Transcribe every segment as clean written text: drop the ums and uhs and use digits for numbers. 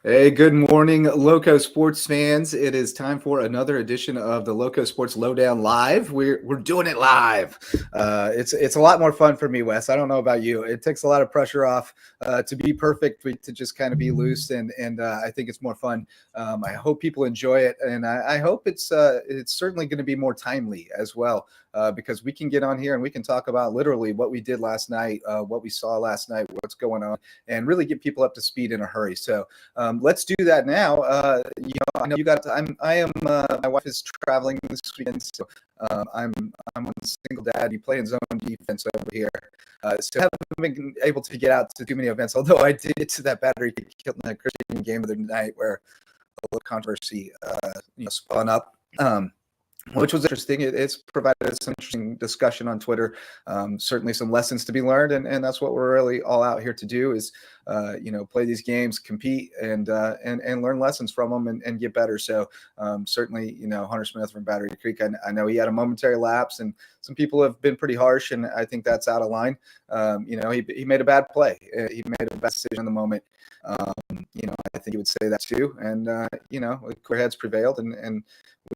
Hey, good morning, Loco Sports fans. It is time for another edition of the LowcoSports Lowdown live. We're doing it live. It's a lot more fun for me, Wes. I don't know about you. It takes a lot of pressure off to be perfect, to just kind of be loose, and I think it's more fun. I hope people enjoy it, and I hope it's certainly going to be more timely as well. Because we can get on here and we can talk about literally what we did last night, what we saw last night, what's going on, and really get people up to speed in a hurry. So let's do that now. I know you got. I am. My wife is traveling this weekend, so I'm on single dad. You play in zone defense over here, so I haven't been able to get out to too many events. Although I did get to that battery kill in that Christian game the other night where a little controversy spun up. Which was interesting. It's provided some interesting discussion on Twitter. Certainly some lessons to be learned, and that's what we're really all out here to do is, play these games, compete, and learn lessons from them and get better. So certainly, Hunter Smith from Battery Creek, I know he had a momentary lapse, and some people have been pretty harsh, and I think that's out of line. He made a bad play. He made a bad decision in the moment. I think he would say that too. And, clear heads prevailed and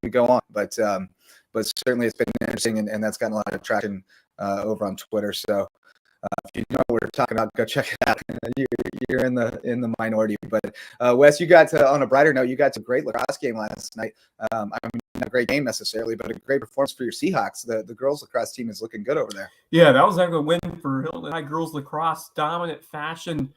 we go on. But certainly it's been interesting and that's gotten a lot of traction over on Twitter. So if you know what we're talking about, go check it out. You're in the minority. But Wes, you got to, on a brighter note, you got to a great lacrosse game last night. I mean, not a great game necessarily, but a great performance for your Seahawks. The girls lacrosse team is looking good over there. Yeah, that was actually a win for Hilton High girls lacrosse. Dominant fashion.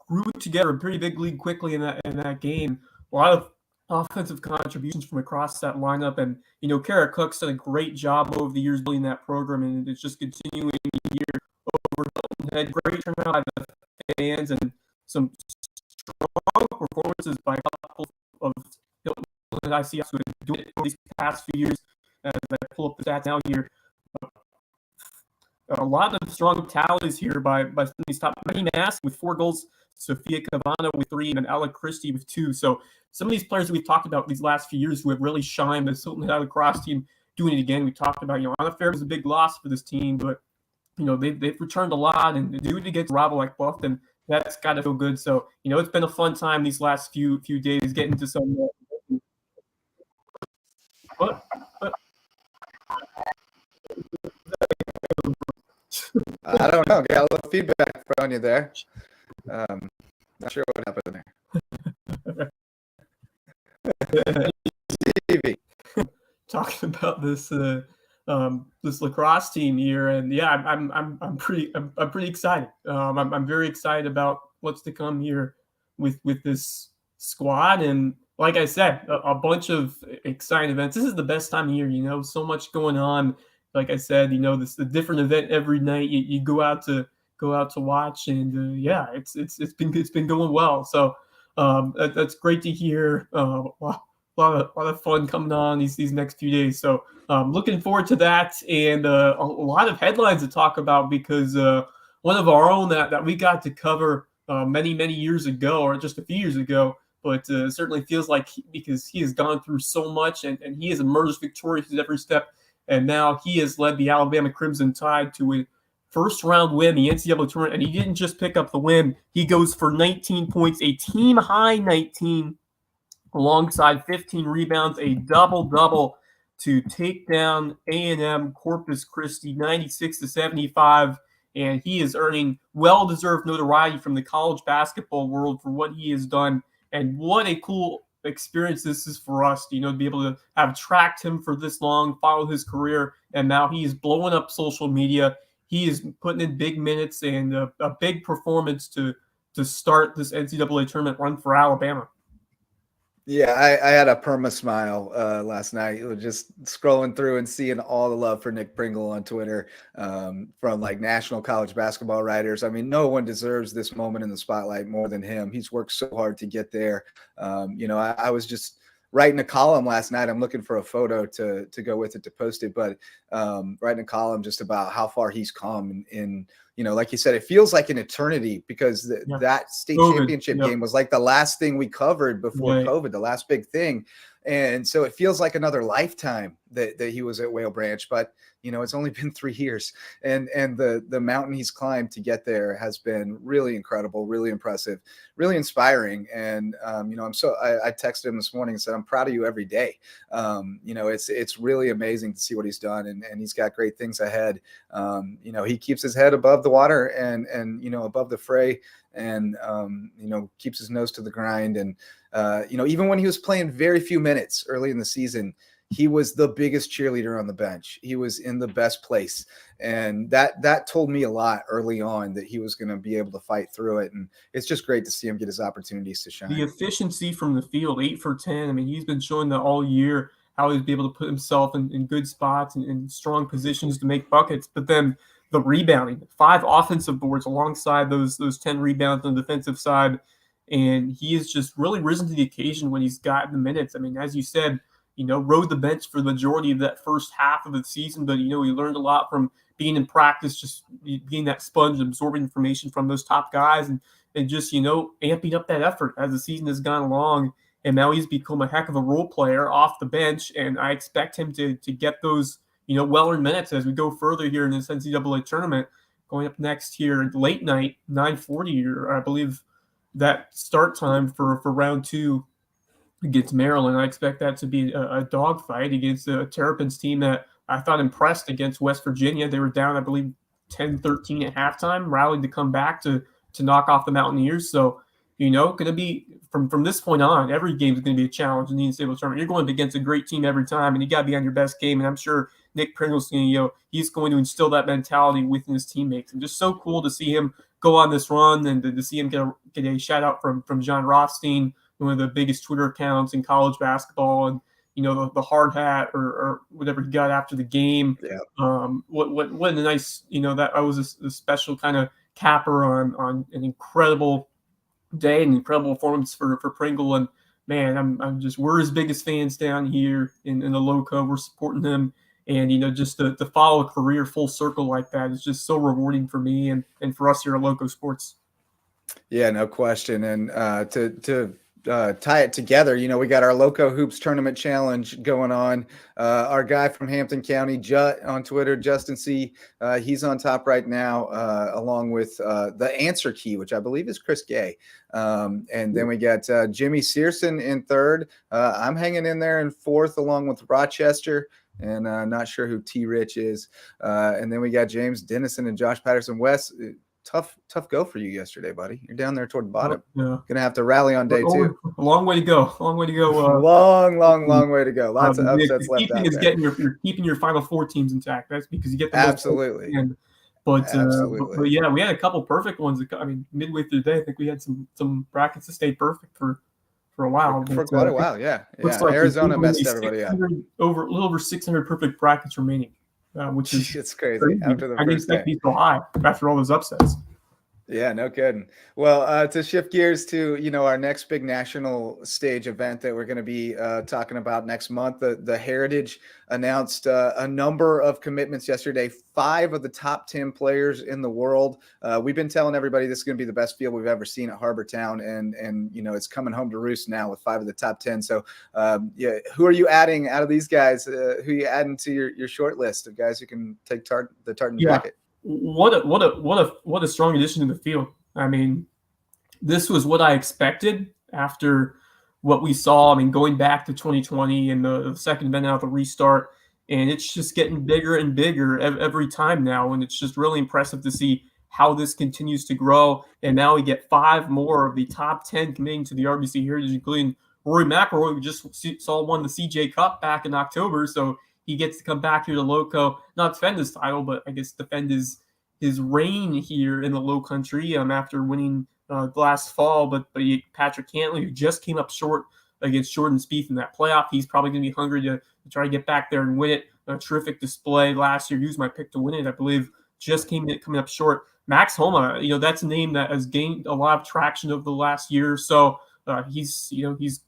Grew together a pretty big lead quickly in that game. A lot of offensive contributions from across that lineup, and Kerr Cook's done a great job over the years building that program, and it's just continuing here over Hilton Head. Great turnout by the fans and some strong performances by a couple of Hilton Head ICFs who have been doing it over these past few years. As I pull up the stats now here. A lot of strong tallies here by some of these top. Maggie Mask with 4 goals, Sophia Cavano with 3, and then Ella Christie with 2. So some of these players that we've talked about these last few years who have really shined, the Hilton Head lacrosse team doing it again. We talked about, Anna Fair was a big loss for this team, but they've returned a lot and doing it against a rival like Bluffton, that's got to feel good. So it's been a fun time these last few days getting to some. What? I don't know. Got a little feedback from you there. Not sure what happened there. Stevie. Talking about this lacrosse team here, and yeah, I'm pretty excited. I'm very excited about what's to come here with this squad, and like I said, a bunch of exciting events. This is the best time of year. So much going on. Like I said, this a different event every night. You go out to watch, and yeah, it's been going well. So that's great to hear. A lot of fun coming on these next few days. So looking forward to that, and a lot of headlines to talk about because one of our own that we got to cover many years ago, or just a few years ago. But certainly feels like because he has gone through so much, and he has emerged victorious at every step. And now he has led the Alabama Crimson Tide to a first-round win, the NCAA tournament. And he didn't just pick up the win. He goes for 19 points, a team-high 19, alongside 15 rebounds, a double-double to take down A&M Corpus Christi 96-75. And he is earning well-deserved notoriety from the college basketball world for what he has done. And what a cool experience this is for us, to be able to have tracked him for this long, follow his career, and now he is blowing up social media. He is putting in big minutes and a big performance to start this NCAA tournament run for Alabama. Yeah, I had a perma smile last night, just scrolling through and seeing all the love for Nick Pringle on Twitter from like national college basketball writers. I mean, no one deserves this moment in the spotlight more than him. He's worked so hard to get there. I was just writing a column last night. I'm looking for a photo to go with it to post it, but writing a column just about how far he's come in like you said, it feels like an eternity because that state championship game was like the last thing we covered before COVID, the last big thing. And so it feels like another lifetime that he was at Whale Branch, but it's only been 3 years, and the mountain he's climbed to get there has been really incredible, really impressive, really inspiring. And I texted him this morning and said, I'm proud of you every day. It's really amazing to see what he's done, and he's got great things ahead. He keeps his head above the water and above the fray, and keeps his nose to the grind. And even when he was playing very few minutes early in the season, he was the biggest cheerleader on the bench. He was in the best place. And that told me a lot early on that he was going to be able to fight through it. And it's just great to see him get his opportunities to shine. The efficiency from the field, 8 for 10. I mean, he's been showing that all year, how he'd be able to put himself in good spots and in strong positions to make buckets. But then the rebounding, 5 offensive boards alongside those 10 rebounds on the defensive side. And he has just really risen to the occasion when he's gotten the minutes. I mean, as you said, rode the bench for the majority of that first half of the season, but, he learned a lot from being in practice, just being that sponge, absorbing information from those top guys and just, amping up that effort as the season has gone along. And now he's become a heck of a role player off the bench. And I expect him to get those, well-earned minutes as we go further here in this NCAA tournament. Going up next here late night, 9:40, or I believe that start time for round 2 against Maryland. I expect that to be a dogfight against the Terrapins team that I thought impressed against West Virginia. They were down, I believe, 10-13 at halftime, rallied to come back to knock off the Mountaineers. So, going to be from this point on, every game is going to be a challenge in the NCAA tournament. You're going against a great team every time, and you got to be on your best game. And I'm sure Nick Pringle's, he's going to instill that mentality within his teammates. And just so cool to see him go on this run and to see him get a shout out from John Rothstein, one of the biggest Twitter accounts in college basketball, and the hard hat or whatever he got after the game. Yeah. What a nice, that was a special kind of capper on an incredible day, an incredible performance for Pringle. And man, we're his biggest fans down here in the Loco. We're supporting him, and just to follow a career full circle like that is just so rewarding for me and for us here at Loco Sports. Yeah, no question. And to tie it together, we got our Loco Hoops Tournament Challenge going on. Our guy from Hampton County, Jut on Twitter, Justin C., he's on top right now, along with the answer key, which I believe is Chris Gay. And then we got Jimmy Searson in 3rd. I'm hanging in there in 4th, along with Rochester, and not sure who T. Rich is. And then we got James Dennison and Josh Patterson. Wes, tough go for you yesterday, buddy. You're down there toward the bottom. Yeah. Gonna have to rally on day 2. A long way to go. Long way to go. Long way to go. Lots of upsets left out there. You're keeping your Final Four teams intact. That's because you get the absolutely. But yeah, we had a couple perfect ones. I mean, midway through the day, I think we had some brackets that stayed perfect for a while. For quite a while, yeah. Like Arizona messed everybody up. A little over 600 perfect brackets remaining. Which is it's crazy. After the I didn't expect these so high after all those upsets. Yeah, no kidding. Well, to shift gears to, our next big national stage event that we're going to be talking about next month, the Heritage announced a number of commitments yesterday. 5 of the top 10 players in the world. We've been telling everybody this is going to be the best field we've ever seen at Harbortown, and it's coming home to roost now with 5 of the top 10. So, who are you adding out of these guys? Who are you adding to your short list of guys who can take the Tartan bracket? What a strong addition to the field. I mean, this was what I expected after what we saw. I mean, going back to 2020 and the second event out of the restart, and it's just getting bigger and bigger every time now. And it's just really impressive to see how this continues to grow. And now we get 5 more of the top 10 committing to the RBC Heritage, including Rory McIlroy, who just won the CJ Cup back in October. So he gets to come back here to Loco, not defend his title, but I guess defend his reign here in the Lowcountry after winning last fall. But Patrick Cantley, who just came up short against Jordan Spieth in that playoff, he's probably going to be hungry to try to get back there and win it. A terrific display last year. He was my pick to win it, I believe. Just coming up short. Max Homa, that's a name that has gained a lot of traction over the last year or so. He's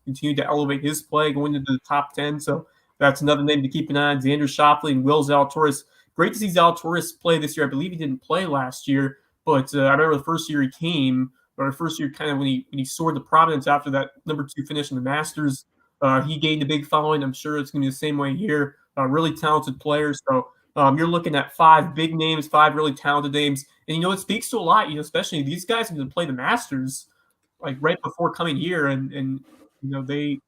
continued to elevate his play, going into the top 10. So that's another name to keep an eye on. Xander Schauffele and Will Zalatoris great to see Zalatoris play this year. I believe he didn't play last year, but I remember the first year he came, or the first year kind of when he soared to prominence after that number 2 finish in the Masters. He gained a big following. I'm sure it's going to be the same way here. Really talented players. So you're looking at 5 big names, 5 really talented names. And, it speaks to a lot, especially these guys are going to play the Masters like right before coming here. And they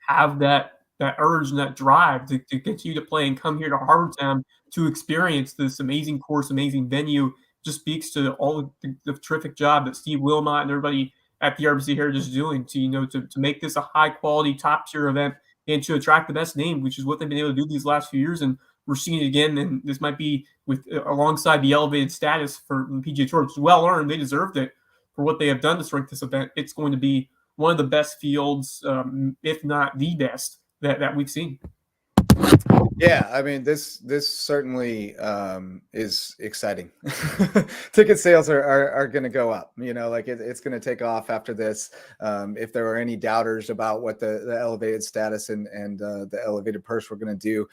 have that urge and that drive to continue to play and come here to Harbortown to experience this amazing course, amazing venue. Just speaks to all of the terrific job that Steve Wilmot and everybody at the RBC Heritage is doing to make this a high quality, top tier event and to attract the best name, which is what they've been able to do these last few years. And we're seeing it again. And this might be with alongside the elevated status for the PGA Tour, which is well earned. They deserved it for what they have done to strengthen this event. It's going to be one of the best fields, if not the best, that we've seen. Yeah, I mean, this certainly is exciting. Ticket sales are going to go up. It's going to take off after this. If there are any doubters about what the elevated status and the elevated purse we're going to do,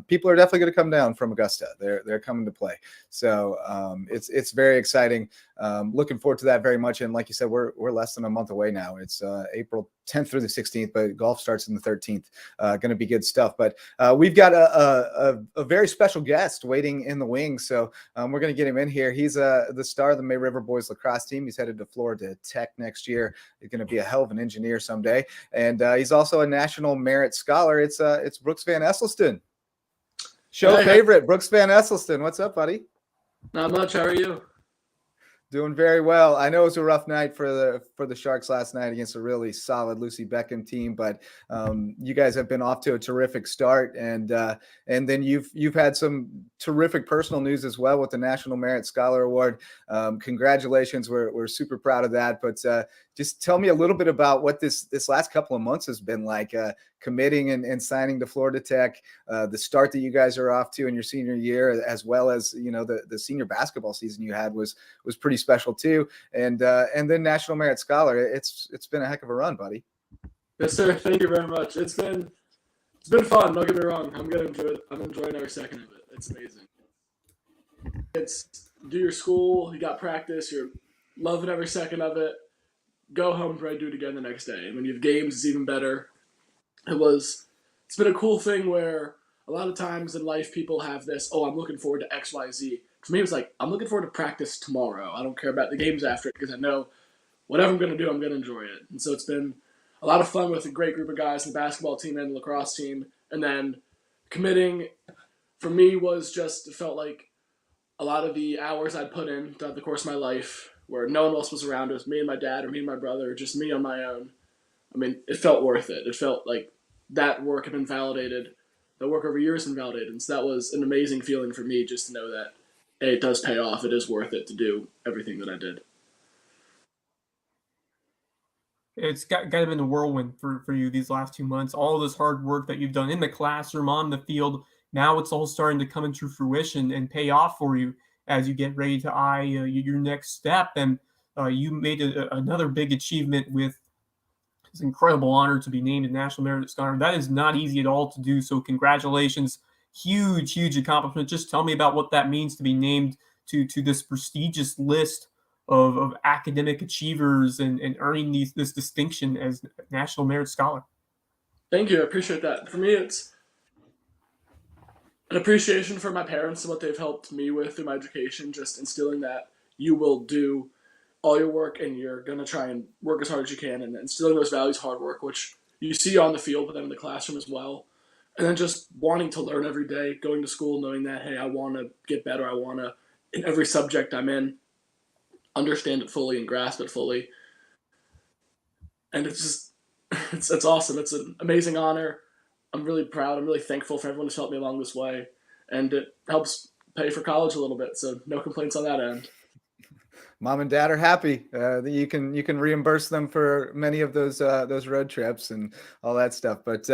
people are definitely going to come down from Augusta. They're coming to play. So it's very exciting. Looking forward to that very much. And like you said, we're less than a month away now. It's April 10th through the 16th, but golf starts on the 13th. Going to be good stuff. But we've got a very special guest waiting in the wings. So we're going to get him in here. He's the star of the May River Boys lacrosse team. He's headed to Florida Tech next year. He's going to be a hell of an engineer someday. And he's also a National Merit Scholar. It's Brooks van Esselstyn. Show favorite, Brooks van Esselstyn. What's up, buddy? Not much. How are you? Doing very well. I know it was a rough night for the Sharks last night against a really solid Lucy Beckham team, but you guys have been off to a terrific start, and then you've had some terrific personal news as well with the National Merit Scholar Award. Congratulations. We're super proud of that. But just tell me a little bit about what this last couple of months has been like, committing and signing to Florida Tech, the start that you guys are off to in your senior year, as well as the senior basketball season you had was pretty special too, and then National Merit Scholar. It's been a heck of a run, buddy. Yes, sir. Thank you very much. It's been fun. Don't get me wrong. I'm gonna enjoy it. I'm enjoying every second of it. It's amazing. It's do your school. You got practice. You're loving every second of it. Go home, try to do it again the next day. And when you have games, it's even better. It's been a cool thing where a lot of times in life people have this, I'm looking forward to X, Y, Z. For me, it was like, I'm looking forward to practice tomorrow. I don't care about the games after it because I know whatever I'm going to do, I'm going to enjoy it. And so it's been a lot of fun with a great group of guys in the basketball team and the lacrosse team. And then committing for me was just, it felt like a lot of the hours I'd put in throughout the course of my life where no one else was around. It was me and my dad or me and my brother, just me on my own. I mean, it felt worth it. It felt like that work had been validated. The work over years had been validated. And so that was an amazing feeling for me just to know that, hey, it does pay off. It is worth it to do everything that I did. It's got to been a whirlwind for you these last 2 months. All this hard work that you've done in the classroom, on the field, now it's all starting to come into fruition and pay off for you as you get ready to eye your next step. And you made another big achievement with this incredible honor to be named a National Merit Scholar. That is not easy at all to do. So congratulations. Huge, huge accomplishment. Just tell me about what that means to be named to this prestigious list of academic achievers and earning this distinction as National Merit Scholar. Thank you. I appreciate that. For me, it's an appreciation for my parents and what they've helped me with through my education, just instilling that you will do all your work and you're going to try and work as hard as you can, and instilling those values, hard work, which you see on the field, but then in the classroom as well. And then just wanting to learn every day, going to school, knowing that, hey, I want to get better. I want to, in every subject I'm in, understand it fully and grasp it fully. And it's just, it's awesome. It's an amazing honor. I'm really proud. I'm really thankful for everyone who's helped me along this way. And it helps pay for college a little bit. So no complaints on that end. Mom and dad are happy that you can reimburse them for many of those road trips and all that stuff. But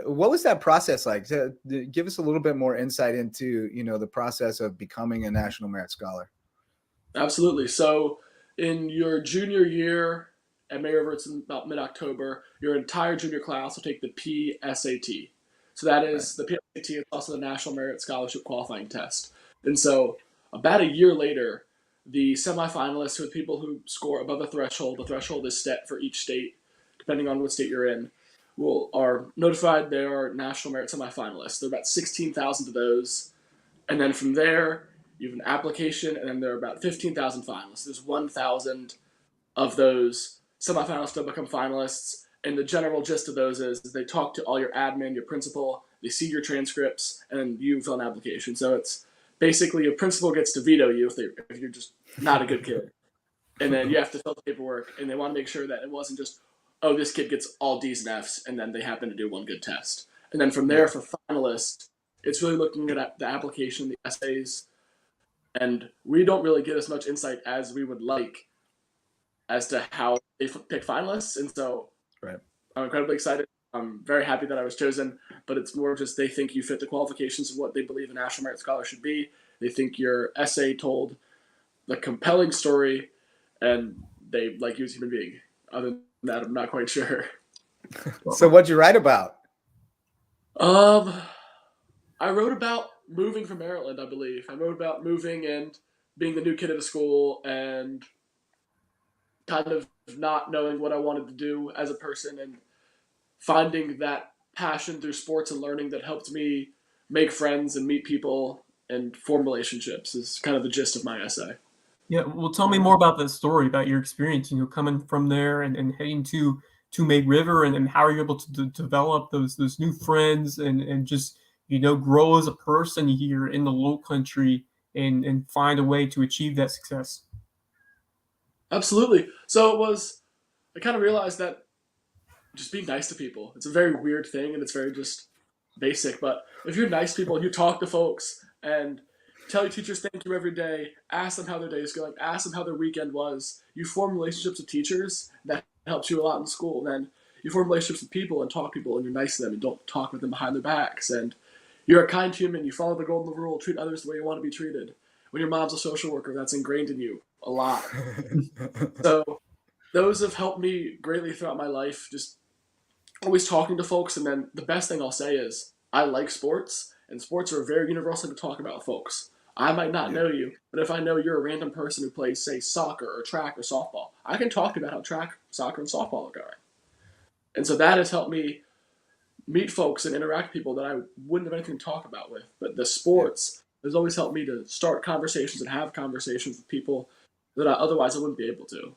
what was that process like? Give us a little bit more insight into the process of becoming a National Merit Scholar. Absolutely. So in your junior year at May River, it's in about mid-October. Your entire junior class will take the PSAT. So that is the PSAT. It's also the National Merit Scholarship Qualifying Test. And so about a year later, the semifinalists, who are the people who score above the threshold is set for each state, depending on what state you're in, are notified they are National Merit semifinalists. There are about 16,000 of those. And then from there, you have an application, and then there are about 15,000 finalists. There's 1,000 of those semifinalists to become finalists. And the general gist of those is they talk to all your admin, your principal, they see your transcripts, and you fill an application. So it's basically your principal gets to veto you if you're just not a good kid. And then you have to fill the paperwork, and they want to make sure that it wasn't just, oh, this kid gets all D's and F's, and then they happen to do one good test. And then from there, for finalists, it's really looking at the application, the essays, and we don't really get as much insight as we would like as to how they pick finalists. And so I'm incredibly excited. I'm very happy that I was chosen, but it's more just they think you fit the qualifications of what they believe a National Merit Scholar should be. They think your essay told the compelling story, and they like you as a human being. Other than that, I'm not quite sure. So what'd you write about? I wrote about moving from Maryland, I believe. I wrote about moving and being the new kid at a school and kind of not knowing what I wanted to do as a person and finding that passion through sports and learning that helped me make friends and meet people and form relationships is kind of the gist of my essay. Yeah, well, tell me more about that story, about your experience, coming from there and heading to May River, and how are you able to develop those new friends and just, grow as a person here in the Lowcountry and find a way to achieve that success? Absolutely. So I kind of realized that just being nice to people, it's a very weird thing and it's very just basic, but if you're nice to people, you talk to folks and tell your teachers thank you every day, ask them how their day is going, ask them how their weekend was, you form relationships with teachers, that helps you a lot in school. And then you form relationships with people and talk to people and you're nice to them and don't talk with them behind their backs. And you're a kind human, you follow the golden rule, treat others the way you want to be treated. When your mom's a social worker, that's ingrained in you a lot. So those have helped me greatly throughout my life, just always talking to folks. And then the best thing I'll say is I like sports, and sports are a very universal thing to talk about with folks. I might not know you, but if I know you're a random person who plays, say, soccer or track or softball, I can talk about how track, soccer, and softball are going. And so that has helped me meet folks and interact with people that I wouldn't have anything to talk about with. But the sports has always helped me to start conversations and have conversations with people that otherwise I wouldn't be able to.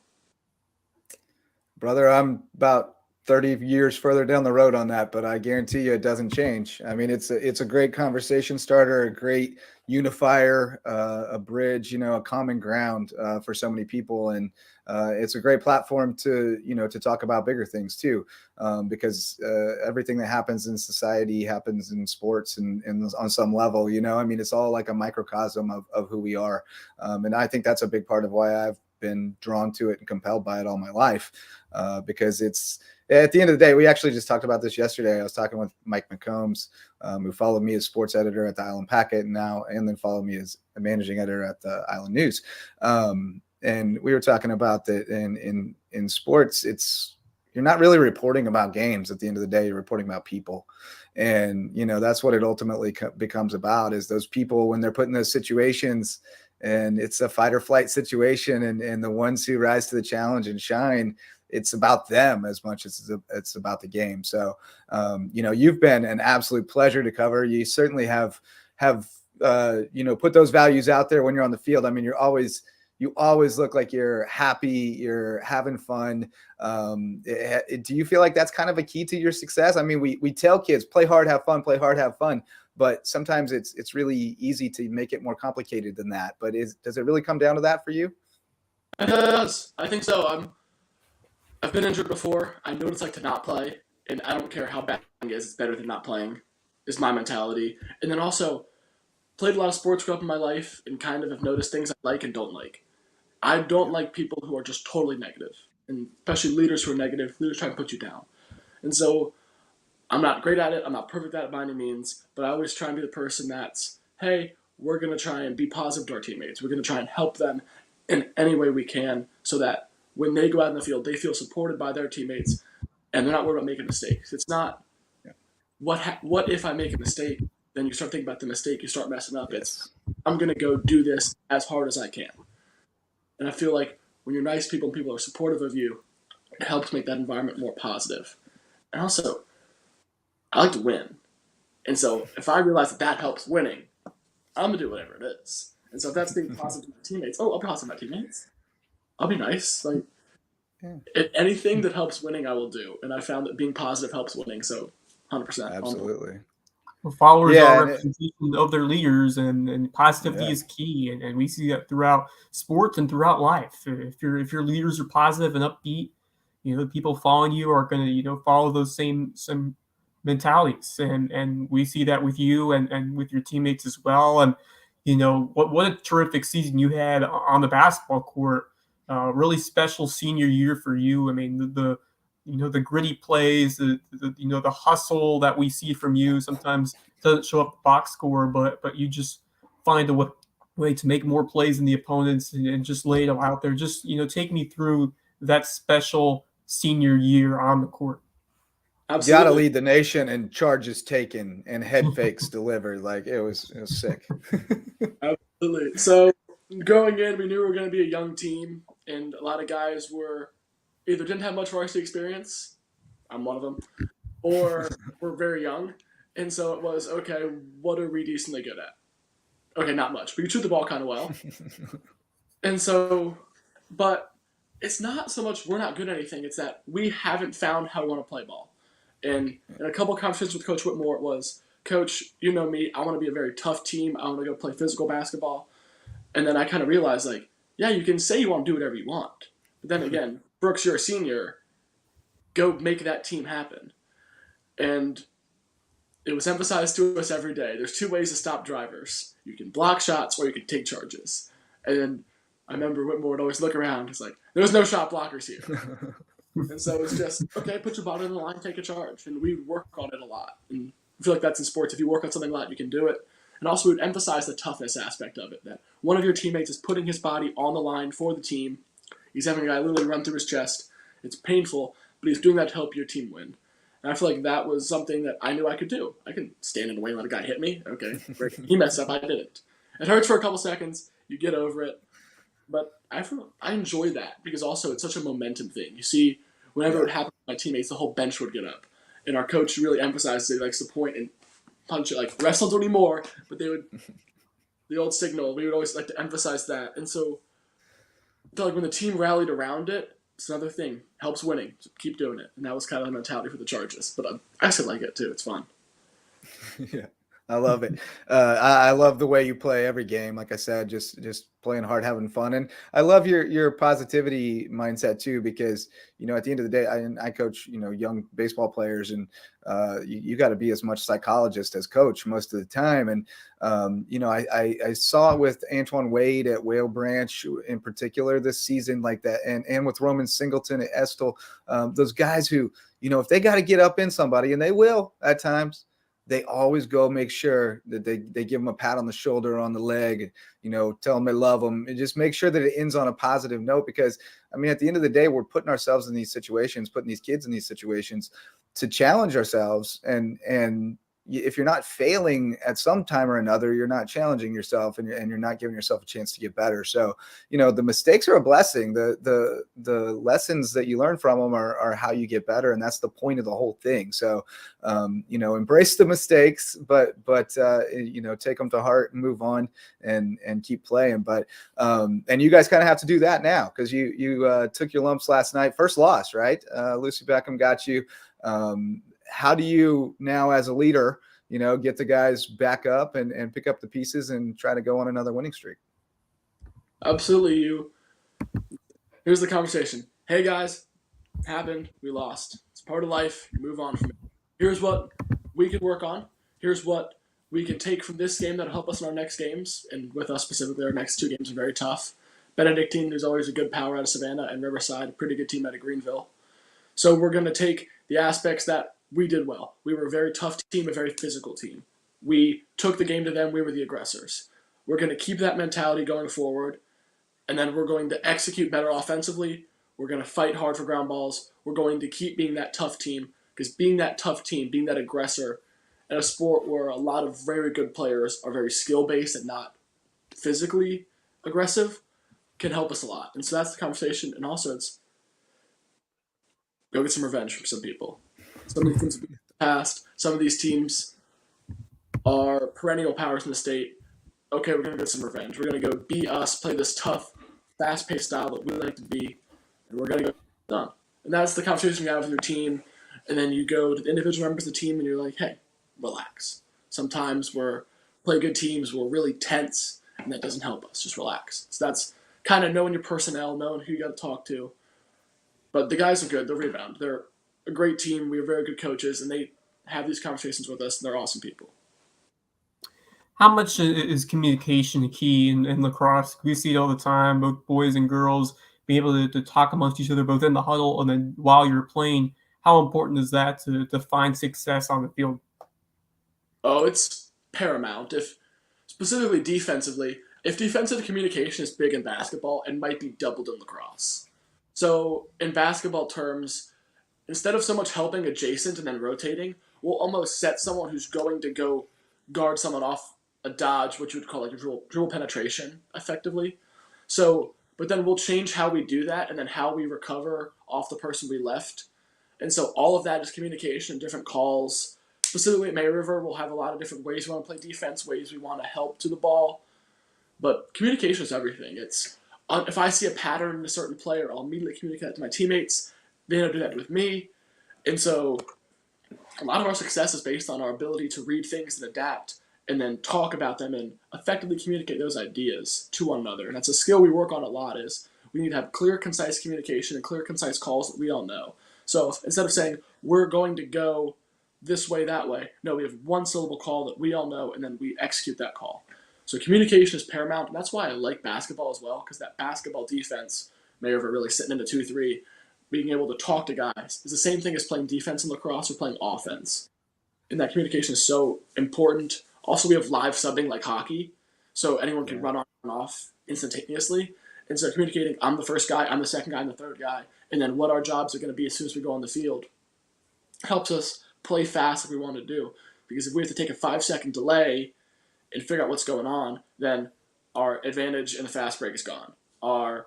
Brother, I'm about 30 years further down the road on that, but I guarantee you it doesn't change. I mean, it's a great conversation starter, a great unifier, a bridge, a common ground for so many people. And it's a great platform to talk about bigger things too, because everything that happens in society happens in sports and on some level, I mean, it's all like a microcosm of who we are. And I think that's a big part of why I've been drawn to it and compelled by it all my life, because it's, at the end of the day, we actually just talked about this yesterday. I was talking with Mike McCombs, who followed me as sports editor at the Island Packet and then followed me as a managing editor at the Island News. And we were talking about that in sports, you're not really reporting about games. At the end of the day, you're reporting about people. And, that's what it ultimately becomes about, is those people when they're put in those situations and it's a fight or flight situation, and the ones who rise to the challenge and shine, it's about them as much as it's about the game. So, you've been an absolute pleasure to cover. You certainly have put those values out there when you're on the field. I mean, you always look like you're happy, you're having fun. Do you feel like that's kind of a key to your success? I mean, we tell kids, play hard, have fun, but sometimes it's really easy to make it more complicated than that. But does it really come down to that for you? It does. I think so. I've been injured before. I know what it's like to not play, and I don't care how bad it is. It's better than not playing, is my mentality. And then also, played a lot of sports growing up in my life and kind of have noticed things I like and don't like. I don't like people who are just totally negative, and especially leaders who are negative. Leaders try to put you down. And so I'm not great at it. I'm not perfect at it by any means, but I always try and be the person that's, hey, we're going to try and be positive to our teammates. We're going to try and help them in any way we can so that when they go out in the field, they feel supported by their teammates and they're not worried about making mistakes. It's not what if I make a mistake? Then you start thinking about the mistake. You start messing up. It's I'm gonna go do this as hard as I can. And I feel like when you're nice to people and people are supportive of you, it helps make that environment more positive. And also, I like to win. And so if I realize that helps winning, I'm gonna do whatever it is. And so if that's being positive to my teammates, I'll be positive to my teammates. I'll be nice. Like anything that helps winning, I will do. And I found that being positive helps winning. So 100%. Absolutely. Followers Yeah, are a representation of their leaders, and positivity is key, and we see that throughout sports and throughout life. If your leaders are positive and upbeat, the people following you are going to follow those same mentalities, and we see that with you and with your teammates as well. And what a terrific season you had on the basketball court. Really special senior year for you. I mean, the gritty plays, the hustle that we see from you sometimes doesn't show up the box score, but you just find a way to make more plays than the opponents and just lay it out there. Just, take me through that special senior year on the court. Absolutely. Gotta lead the nation and charges taken and head fakes delivered. Like it was sick. Absolutely. So going in, we knew we were going to be a young team, and a lot of guys were either didn't have much varsity experience, I'm one of them, or were very young. And so it was, okay, what are we decently good at? Okay, not much. But you shoot the ball kind of well. And so, but it's not so much we're not good at anything. It's that we haven't found how we want to play ball. And in a couple of conversations with Coach Whitmore, it was, Coach, you know me, I want to be a very tough team. I want to go play physical basketball. And then I kind of realized, like, yeah, you can say you want to do whatever you want. But then again, Brooks, you're a senior. Go make that team happen. And it was emphasized to us every day. There's two ways to stop drivers. You can block shots or you can take charges. And then I remember Whitmore would always look around. He's like, there's no shot blockers here. And so it's just, okay, put your body on the line, take a charge. And we would work on it a lot. And I feel like that's in sports. If you work on something a lot, you can do it. And also we would emphasize the toughness aspect of it, that one of your teammates is putting his body on the line for the team. He's having a guy literally run through his chest. It's painful, but he's doing that to help your team win. And I feel like that was something that I knew I could do. I can stand in the way and let a guy hit me. Okay, great. He messed up. I didn't. It hurts for a couple seconds. You get over it. But I enjoy that because also it's such a momentum thing. You see, whenever it would happen to my teammates, the whole bench would get up. And our coach really emphasized it, likes to point and punch it, like, refs don't do anymore, but they would, the old signal, we would always like to emphasize that. And so I feel like when the team rallied around it, it's another thing. Helps winning. So keep doing it. And that was kind of the mentality for the Charges. But I still like it, too. It's fun. Yeah, I love it. I love the way you play every game. Like I said, just playing hard, having fun. And I love your positivity mindset, too, because, at the end of the day, I coach, young baseball players. And you got to be as much psychologist as coach most of the time. And, I saw it with Antoine Wade at Whale Branch in particular this season, like that. And with Roman Singleton at Estill, those guys who, if they got to get up in somebody, and they will at times, they always go make sure that they give them a pat on the shoulder, on the leg, tell them they love them, and just make sure that it ends on a positive note. Because, at the end of the day, we're putting ourselves in these situations, putting these kids in these situations to challenge ourselves. And if you're not failing at some time or another, you're not challenging yourself, and you're not giving yourself a chance to get better. So, the mistakes are a blessing. The lessons that you learn from them are how you get better. And that's the point of the whole thing. So, embrace the mistakes, but take them to heart and move on and keep playing. But, and you guys kind of have to do that now, because you took your lumps last night. First loss, right? Lucy Beckham got you. How do you now, as a leader, get the guys back up and pick up the pieces and try to go on another winning streak? Absolutely. Here's the conversation. Hey guys, happened. We lost. It's part of life. You move on from it. Here's what we can work on. Here's what we can take from this game that'll help us in our next games. And with us specifically, our next two games are very tough. Benedictine, who's always a good power out of Savannah, and Riverside, a pretty good team out of Greenville. So we're going to take the aspects that we did well. We were a very tough team, a very physical team. We took the game to them. We were the aggressors. We're going to keep that mentality going forward, and then we're going to execute better offensively. We're going to fight hard for ground balls. We're going to keep being that tough team, because being that tough team, being that aggressor, in a sport where a lot of very good players are very skill-based and not physically aggressive can help us a lot. And so that's the conversation. And also it's go get some revenge from some people. Some of these teams have been in the past. Some of these teams are perennial powers in the state. Okay, we're going to get some revenge. We're going to go be us, play this tough, fast-paced style that we like to be, and we're going to go done. And that's the conversation you have with your team. And then you go to the individual members of the team and you're like, hey, relax. Sometimes play good teams, we're really tense, and that doesn't help us. Just relax. So that's kind of knowing your personnel, knowing who you got to talk to. But the guys are good. They'll rebound. They're a great team. We have very good coaches, and they have these conversations with us, and they're awesome people. How much is communication key in lacrosse? We see it all the time, both boys and girls being able to talk amongst each other, both in the huddle and then while you're playing. How important is that to find success on the field? Oh, it's paramount. Specifically defensively, if defensive communication is big in basketball, it might be doubled in lacrosse. So in basketball terms, instead of so much helping adjacent and then rotating, we'll almost set someone who's going to go guard someone off a dodge, which you would call like a dribble penetration, effectively. So, but then we'll change how we do that and then how we recover off the person we left. And so all of that is communication, different calls. Specifically at May River, we'll have a lot of different ways we want to play defense, ways we want to help to the ball. But communication is everything. It's if I see a pattern in a certain player, I'll immediately communicate that to my teammates. They don't do that with me. And so a lot of our success is based on our ability to read things and adapt and then talk about them and effectively communicate those ideas to one another. And that's a skill we work on a lot is we need to have clear, concise communication and clear, concise calls that we all know. So instead of saying, we're going to go this way, that way, no, we have one syllable call that we all know, and then we execute that call. So communication is paramount, and that's why I like basketball as well, because that basketball defense, May River really sitting in the 2-3, being able to talk to guys, is the same thing as playing defense in lacrosse or playing offense. And that communication is so important. Also, we have live subbing like hockey, so anyone can run on and off instantaneously. And so communicating, I'm the first guy, I'm the second guy, I'm the third guy, and then what our jobs are going to be as soon as we go on the field helps us play fast like we want to do. Because if we have to take a 5-second delay and figure out what's going on, then our advantage in the fast break is gone. Our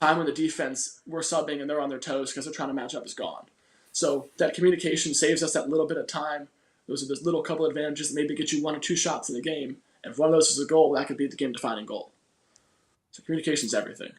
time when the defense, we're subbing and they're on their toes because they're trying to match up is gone. So that communication saves us that little bit of time. Those are those little couple advantages that maybe get you 1 or 2 shots in the game. And if one of those is a goal, that could be the game-defining goal. So communication is everything.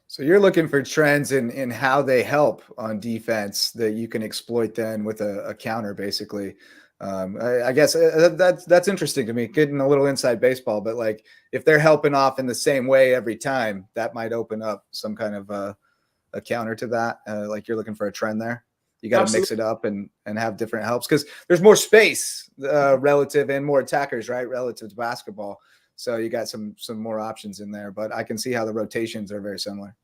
So you're looking for trends in how they help on defense that you can exploit then with a counter, basically. I guess that's interesting to me, getting a little inside baseball, but like if they're helping off in the same way every time, that might open up some kind of a counter to that. Like you're looking for a trend there. You got to mix it up and have different helps because there's more space relative and more attackers, right? Relative to basketball. So you got some more options in there, but I can see how the rotations are very similar.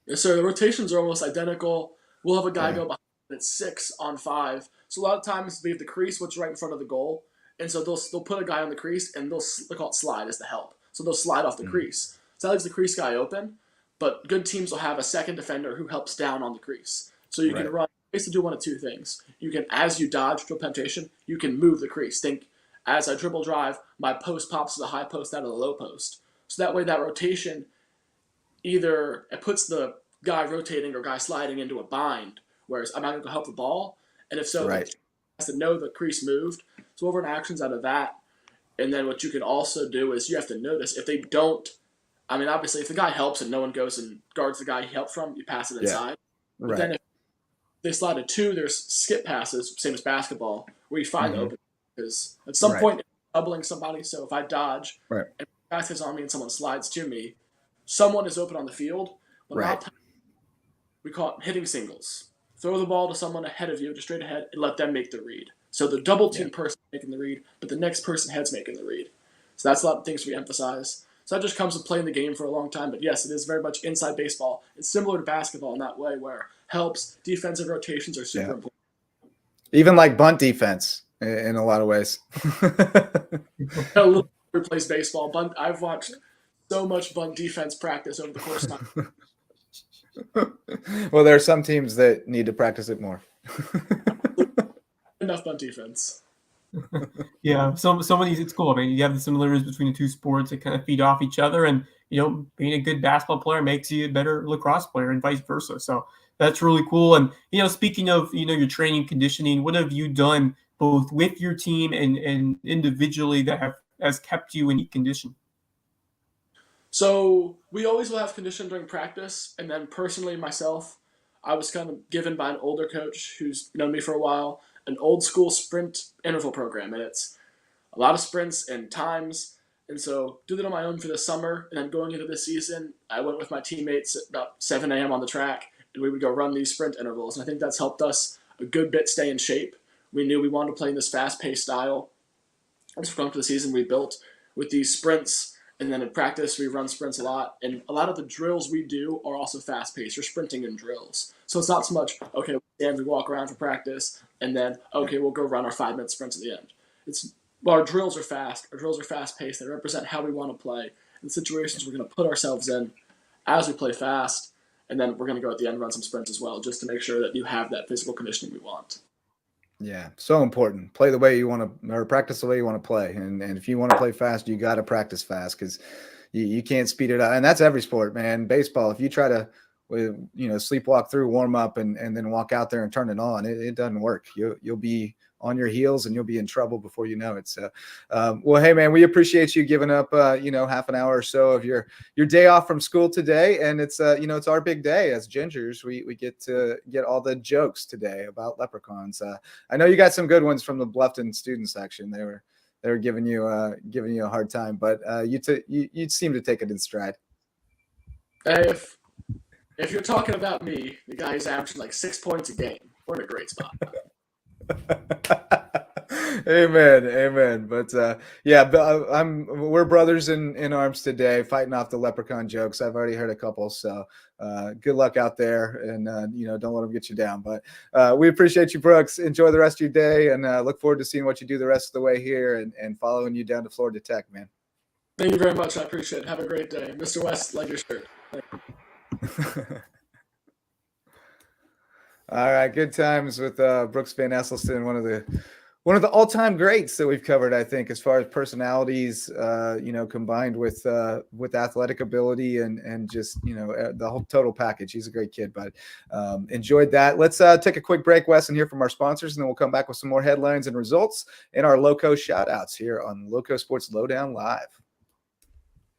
Yes, sir. The rotations are almost identical. We'll have a guy go behind at 6 on 5. So a lot of times we have the crease, which is right in front of the goal. And so they'll put a guy on the crease and they'll call it slide as the help. So they'll slide off the crease. So that leaves the crease guy open, but good teams will have a second defender who helps down on the crease. So you can run, basically do one of two things. You can, as you dodge dribble penetration, you can move the crease. Think, as I dribble drive, my post pops to the high post out of the low post. So that way that rotation, either it puts the guy rotating or guy sliding into a bind, whereas I'm not going to help the ball. And if so, the has to know the crease moved. So over an actions out of that. And then what you can also do is you have to notice if they don't, I mean, obviously if the guy helps and no one goes and guards the guy he helped from, you pass it inside. But then if they slide a 2, there's skip passes, same as basketball, where you find open. Because at some point, doubling somebody, so if I dodge and pass is on me and someone slides to me, someone is open on the field. But we call it hitting singles. Throw the ball to someone ahead of you, just straight ahead, and let them make the read. So the double team person making the read, but the next person head's making the read. So that's a lot of things we emphasize. So that just comes with playing the game for a long time. But yes, it is very much inside baseball. It's similar to basketball in that way, where helps, defensive rotations are super important. Even like bunt defense in a lot of ways. A little replace baseball. Bunt. I've watched so much bunt defense practice over the course of time. Well, there are some teams that need to practice it more. Enough bunt defense. Yeah, some of these it's cool. I mean, you have the similarities between the two sports that kind of feed off each other, and being a good basketball player makes you a better lacrosse player, and vice versa. So that's really cool. And speaking of your training conditioning, what have you done both with your team and individually that has kept you in condition? So we always will have condition during practice, and then personally myself, I was kind of given by an older coach who's known me for a while an old school sprint interval program, and it's a lot of sprints and times. And so do that on my own for the summer, and then going into the season, I went with my teammates at about 7 a.m. on the track, and we would go run these sprint intervals. And I think that's helped us a good bit stay in shape. We knew we wanted to play in this fast-paced style. And so going to the season, we built with these sprints, and then in practice, we run sprints a lot. And a lot of the drills we do are also fast-paced. We're sprinting in drills. So it's not so much, okay, we walk around for practice, and then, okay, we'll go run our 5-minute sprints at the end. Our drills are fast. Our drills are fast-paced. They represent how we want to play and situations we're going to put ourselves in as we play fast. And then we're going to go at the end and run some sprints as well, just to make sure that you have that physical conditioning we want. Yeah, so important. Play the way you want to, or practice the way you want to play. And if you want to play fast, you got to practice fast because you can't speed it up. And that's every sport, man. Baseball, if you try to, sleepwalk through, warm up, and then walk out there and turn it on, it doesn't work. You'll be on your heels and you'll be in trouble before you know it. So, well, hey man, we appreciate you giving up, half an hour or so of your day off from school today. And it's, it's our big day as Gingers. We get to get all the jokes today about leprechauns. I know you got some good ones from the Bluffton student section. They were giving you a hard time, but you seem to take it in stride. If you're talking about me, the guy who's averaging like 6 points a game, we're in a great spot. Amen. But we're brothers in arms today, fighting off the leprechaun jokes. I've already heard a couple, so good luck out there, and don't let them get you down. But we appreciate you, Brooks. Enjoy the rest of your day, and look forward to seeing what you do the rest of the way here, and following you down to Florida Tech, man. Thank you very much. I appreciate it. Have a great day, Mr. West. Like your shirt. All right, good times with Brooks van Esselstyn, one of the all-time greats that we've covered, I think, as far as personalities, combined with athletic ability and just the whole total package. He's a great kid, but enjoyed that. Let's take a quick break, Wes, and hear from our sponsors, and then we'll come back with some more headlines and results and our Loco shout-outs here on LowcoSports Lowdown Live.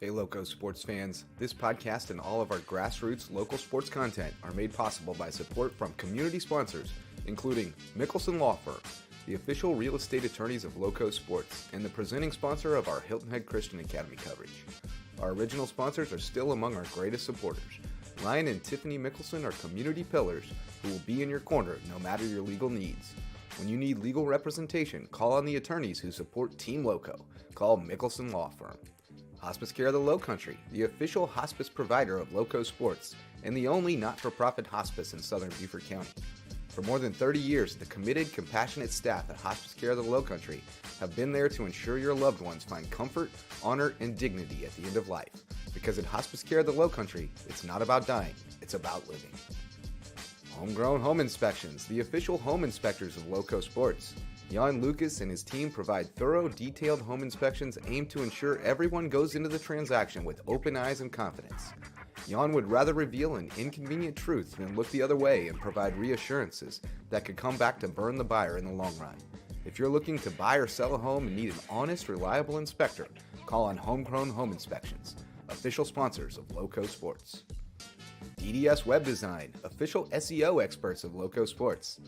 Hey, Loco sports fans. This podcast and all of our grassroots local sports content are made possible by support from community sponsors, including Mickelson Law Firm, the official real estate attorneys of Loco Sports, and the presenting sponsor of our Hilton Head Christian Academy coverage. Our original sponsors are still among our greatest supporters. Ryan and Tiffany Mickelson are community pillars who will be in your corner no matter your legal needs. When you need legal representation, call on the attorneys who support Team Loco. Call Mickelson Law Firm. Hospice Care of the Lowcountry, the official hospice provider of Loco Sports, and the only not-for-profit hospice in southern Beaufort County. For more than 30 years, the committed, compassionate staff at Hospice Care of the Lowcountry have been there to ensure your loved ones find comfort, honor, and dignity at the end of life. Because at Hospice Care of the Lowcountry, it's not about dying, it's about living. Homegrown Home Inspections, the official home inspectors of Loco Sports. Jan Lucas and his team provide thorough, detailed home inspections aimed to ensure everyone goes into the transaction with open eyes and confidence. Jan would rather reveal an inconvenient truth than look the other way and provide reassurances that could come back to burn the buyer in the long run. If you're looking to buy or sell a home and need an honest, reliable inspector, call on Homegrown Home Inspections, official sponsors of Loco Sports. DDS Web Design, official SEO experts of Loco Sports.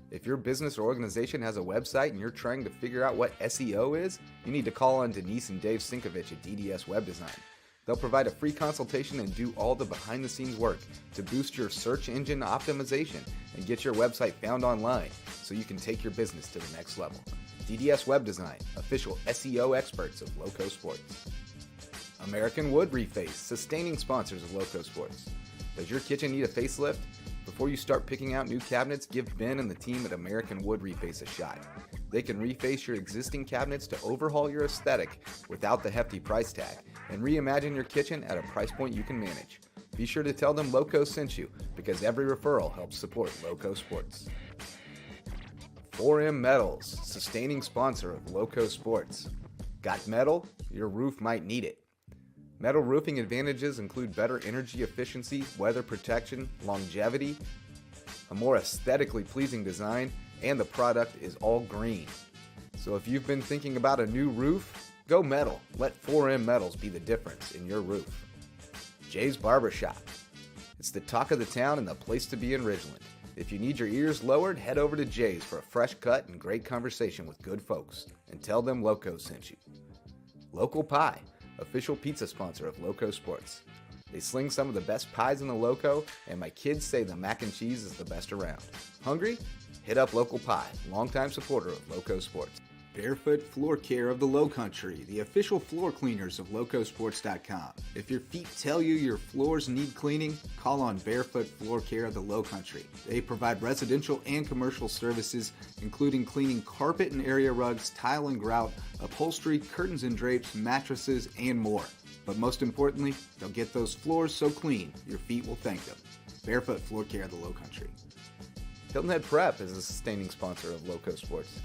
If your business or organization has a website and you're trying to figure out what SEO is, you need to call on Denise and Dave Sinkovich at DDS Web Design. They'll provide a free consultation and do all the behind-the-scenes work to boost your search engine optimization and get your website found online so you can take your business to the next level. DDS Web Design, official SEO experts of Loco Sports. American Wood Reface, sustaining sponsors of Loco Sports. Does your kitchen need a facelift? Before you start picking out new cabinets, give Ben and the team at American Wood Reface a shot. They can reface your existing cabinets to overhaul your aesthetic without the hefty price tag and reimagine your kitchen at a price point you can manage. Be sure to tell them Loco sent you because every referral helps support Loco Sports. 4M Metals, sustaining sponsor of Loco Sports. Got metal? Your roof might need it. Metal roofing advantages include better energy efficiency, weather protection, longevity, a more aesthetically pleasing design, and the product is all green. So if you've been thinking about a new roof, go metal. Let 4M Metals be the difference in your roof. Jay's Barbershop. It's the talk of the town and the place to be in Ridgeland. If you need your ears lowered, head over to Jay's for a fresh cut and great conversation with good folks. And tell them Loco sent you. Local Pie, official pizza sponsor of Loco Sports. They sling some of the best pies in the Loco, and my kids say the mac and cheese is the best around. Hungry? Hit up Local Pie, longtime supporter of Loco Sports. Barefoot Floor Care of the Lowcountry, the official floor cleaners of LowcoSports.com. If your feet tell you your floors need cleaning, call on Barefoot Floor Care of the Lowcountry. They provide residential and commercial services, including cleaning carpet and area rugs, tile and grout, upholstery, curtains and drapes, mattresses, and more. But most importantly, they'll get those floors so clean, your feet will thank them. Barefoot Floor Care of the Lowcountry. Hilton Head Prep is a sustaining sponsor of Loco Sports,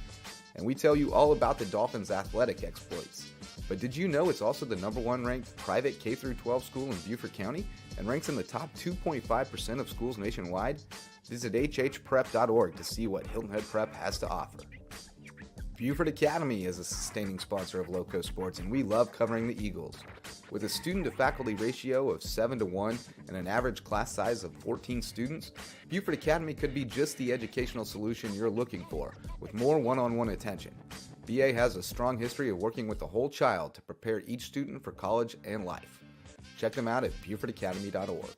and we tell you all about the Dolphins' athletic exploits. But did you know it's also the #1 ranked private K-12 school in Beaufort County and ranks in the top 2.5% of schools nationwide? Visit hhprep.org to see what Hilton Head Prep has to offer. Beaufort Academy is a sustaining sponsor of Loco Sports, and we love covering the Eagles. With a student-to-faculty ratio of 7-1 and an average class size of 14 students, Beaufort Academy could be just the educational solution you're looking for, with more one-on-one attention. BA has a strong history of working with the whole child to prepare each student for college and life. Check them out at BeaufortAcademy.org.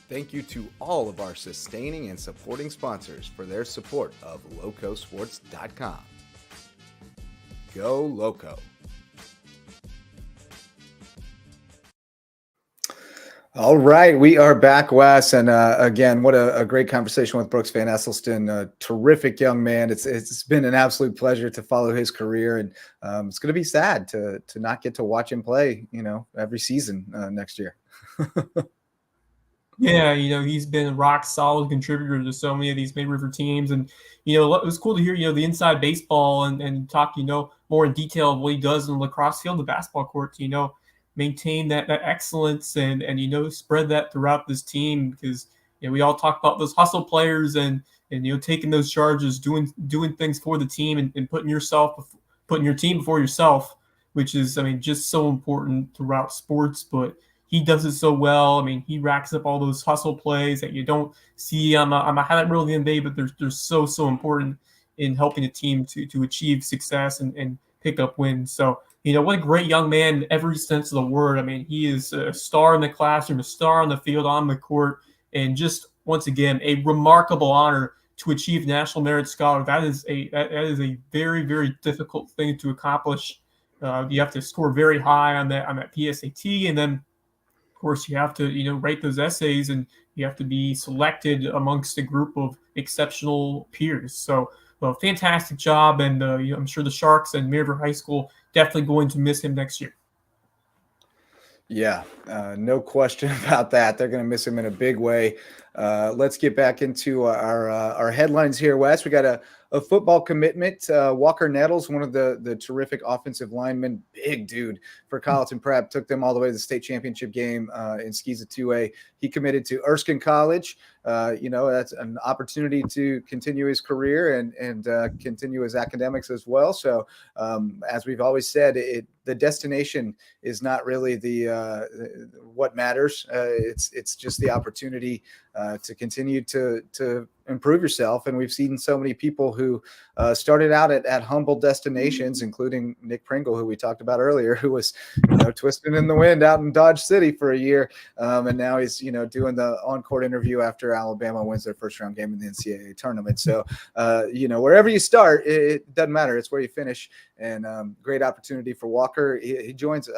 Thank you to all of our sustaining and supporting sponsors for their support of LowcoSports.com. Go Loco! All right, we are back, Wes, and again, what a great conversation with Brooks van Esselstyn, a terrific young man. It's been an absolute pleasure to follow his career, and it's going to be sad to not get to watch him play, every season next year. Yeah, he's been a rock solid contributor to so many of these Mid-River teams. And, it was cool to hear, the inside baseball and talk, more in detail of what he does in the lacrosse field, the basketball court, maintain that excellence and spread that throughout this team, because, we all talk about those hustle players and taking those charges, doing things for the team and putting your team before yourself, which is, just so important throughout sports. But he does it so well. He racks up all those hustle plays that you don't see on a highlight reel at the end of the day, but they're so important in helping a team to achieve success and pick up wins. So, what a great young man in every sense of the word. He is a star in the classroom, a star on the field, on the court, and just, once again, a remarkable honor to achieve National Merit Scholar. That is a very, very difficult thing to accomplish. You have to score very high on that PSAT, and then, of course, you have to, write those essays, and you have to be selected amongst a group of exceptional peers. So, well, fantastic job, and I'm sure the Sharks and Mid-River High School definitely going to miss him next year. Yeah, no question about that. They're going to miss him in a big way. Let's get back into our headlines here, Wes. We got a football commitment. Walker Nettles, one of the terrific offensive linemen, big dude for Colleton Prep, took them all the way to the state championship game in Skeeza 2A. He committed to Erskine College. That's an opportunity to continue his career and continue his academics as well. So as we've always said, the destination is not really what matters. It's just the opportunity to continue to improve yourself. And we've seen so many people who started out at humble destinations, including Nick Pringle, who we talked about earlier, who was twisting in the wind out in Dodge City for a year. And now he's, doing the on-court interview after Alabama wins their first round game in the NCAA tournament. So, wherever you start, it doesn't matter. It's where you finish. And great opportunity for Walker. He joins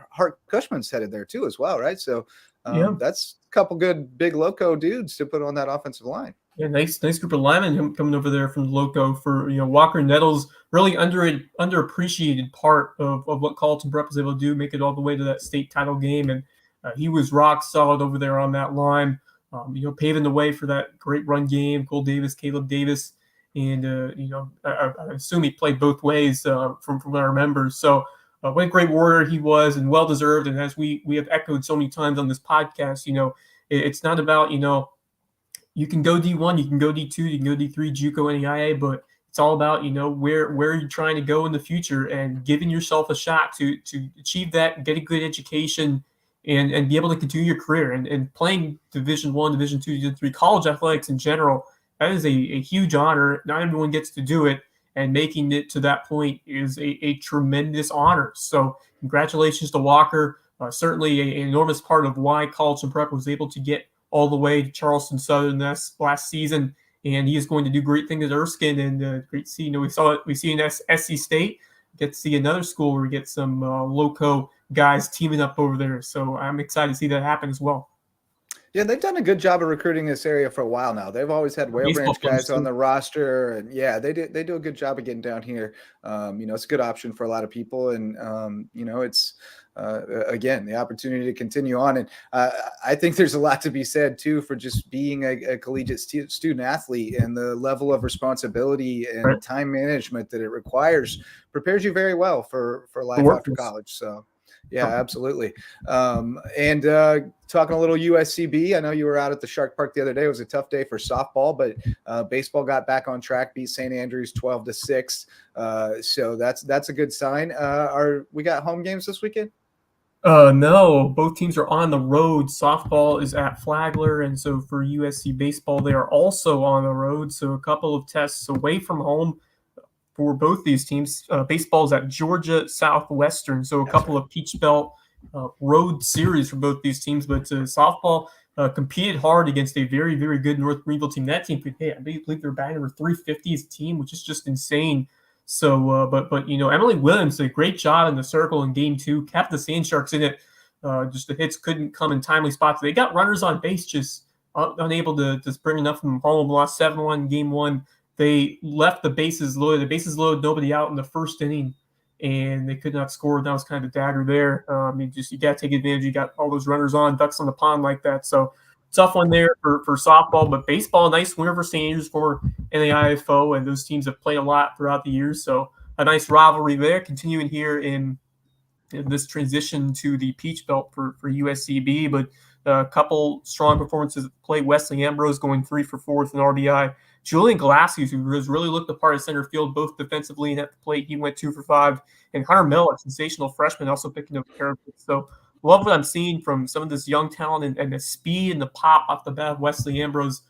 Hart Cushman's headed there too as well, right? So that's a couple good big Loco dudes to put on that offensive line. Yeah, nice group of linemen coming over there from Loco for Walker Nettles. Really underappreciated part of what Colleton Prep was able to do, make it all the way to that state title game, and he was rock solid over there on that line. Paving the way for that great run game. Cole Davis, Caleb Davis, And, I assume he played both ways from what I remember. So what a great warrior he was, and well-deserved. And as we have echoed so many times on this podcast, it's not about, you can go D1, you can go D2, you can go D3, JUCO, NAIA, but it's all about, where you're trying to go in the future and giving yourself a shot to achieve that, get a good education, and be able to continue your career. And playing Division I, Division II, Division III, college athletics in general, that is a huge honor. Not everyone gets to do it, and making it to that point is a tremendous honor. So congratulations to Walker. Certainly an enormous part of why College and Prep was able to get all the way to Charleston Southern last season, and he is going to do great things at Erskine. And great to see. We see in SC State, get to see another school where we get some Loco guys teaming up over there. So I'm excited to see that happen as well. Yeah, they've done a good job of recruiting this area for a while now. They've always had Whale Branch guys on the roster, and yeah, they do a good job of getting down here. It's a good option for a lot of people, and it's again the opportunity to continue on. And I think there's a lot to be said too for just being a collegiate student athlete, and the level of responsibility and time management that it requires prepares you very well for life after college. So. Yeah, absolutely. And talking a little USCB, I know you were out at the Shark Park the other day. It was a tough day for softball, but baseball got back on track, beat St. Andrews 12-6. So that's a good sign. We got home games this weekend? No, both teams are on the road. Softball is at Flagler, and so for USC baseball, they are also on the road. So a couple of tests away from home for both these teams. Baseball is at Georgia Southwestern, so a couple of Peach Belt road series for both these teams. But softball competed hard against a very, very good North Greenville team. That team, I believe they're batting over 350 as a team, which is just insane. So, but Emily Williams did a great job in the circle in Game 2, kept the Sand Sharks in it. Just the hits couldn't come in timely spots. They got runners on base, just unable to bring enough from home. Lost 7-1 Game 1. They left the bases loaded. The bases loaded, nobody out in the first inning, and they could not score. That was kind of a dagger there. You got to take advantage. You got all those runners on, ducks on the pond like that. So tough one there for softball. But baseball, nice winner for St. Andrews, former NAIA foe, and those teams have played a lot throughout the years. So a nice rivalry there, continuing here in this transition to the Peach Belt for USCB. But a couple strong performances at the plate. Wesley Ambrose going 3 for 4 with an RBI. Julian Glasses, who has really looked the part of center field, both defensively and at the plate, he went 2 for 5. And Hunter Miller, sensational freshman, also picking up Kerr. So love what I'm seeing from some of this young talent and the speed and the pop off the bat of Wesley Ambrose.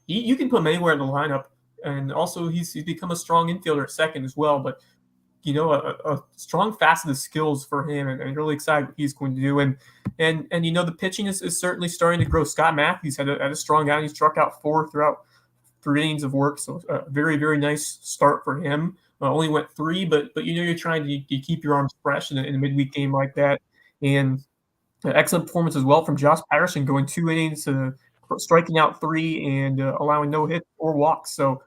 You can put him anywhere in the lineup. And also he's become a strong infielder at second as well. But, a strong facet of skills for him, and really excited what he's going to do. And the pitching is certainly starting to grow. Scott Matthews had a strong outing. He struck out 4 throughout 3 innings of work, so a very, very nice start for him. Only went 3, but you're trying to keep your arms fresh in a midweek game like that. And excellent performance as well from Josh Patterson, going 2 innings, striking out 3 and allowing no hits or walks. So